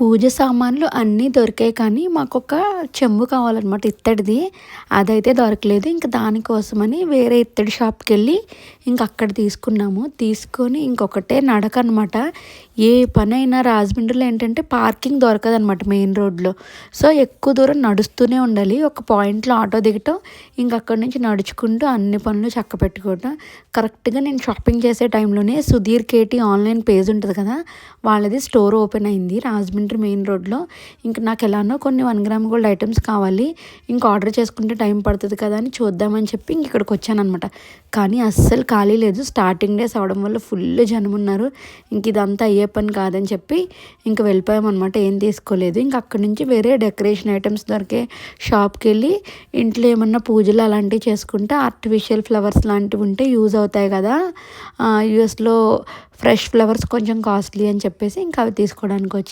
పూజ సామాన్లు అన్నీ దొరికాయి కానీ మాకొక చెంబు కావాలన్నమాట ఇత్తడిది. అదైతే దొరకలేదు. ఇంక దానికోసమని వేరే ఇత్తడి షాప్‌కెళ్ళి ఇంక అక్కడ తీసుకున్నాము. తీసుకొని ఇంకొకటే నడకనమాట. ఏ పనైనా రాజమండ్రిలో ఏంటంటే పార్కింగ్ దొరకదనమాట మెయిన్ రోడ్‌లో. సో, ఎక్కువ దూరం నడుస్తూనే ఉండాలి. ఒక పాయింట్‌లో ఆటో దిగటం, ఇంక అక్కడి నుంచి నడుచుకుంటూ అన్ని పనులు చక్కబెట్టుకోవటం. కరెక్ట్‌గా నేను షాపింగ్ చేసే టైంలోనే సుధీర్ కేటీ ఆన్‌లైన్ పేజ్ ఉంటది కదా! వాళ్ళది స్టోర్ ఓపెన్ అయింది రాజమండ్రి మెయిన్ రోడ్‌లో. ఇంక నాకు ఎలానో కొన్ని 1 గ్రామ్ గోల్డ్ ఐటెమ్స్ కావాలి. ఇంక ఆర్డర్ చేసుకుంటే టైం పడుతుంది కదా అని చూద్దామని చెప్పి ఇంక ఇక్కడికి వచ్చాననమాట. కానీ అస్సలు ఖాళీ లేదు. స్టార్టింగ్ డేస్ అవ్వడం వల్ల ఫుల్ జనం ఉన్నారు. ఇంక ఇదంతా అయ్యే పని కాదని చెప్పి ఇంక వెళ్ళిపోయామన్నమాట. ఏం తీసుకోలేదు. ఇంక అక్కడి నుంచి వేరే డెకరేషన్ ఐటెమ్స్ దొరికే షాప్‌కెళ్ళి ఇంట్లో ఏమన్నా పూజలు అలాంటివి చేసుకుంటే ఆర్టిఫిషియల్ ఫ్లవర్స్ లాంటివి ఉంటే యూజ్ అవుతాయి కదా! యూఎస్‌లో ఫ్రెష్ ఫ్లవర్స్ కొంచెం కాస్ట్లీ అని చెప్పేసి ఇంకా అవి తీసుకోవడానికి వచ్చి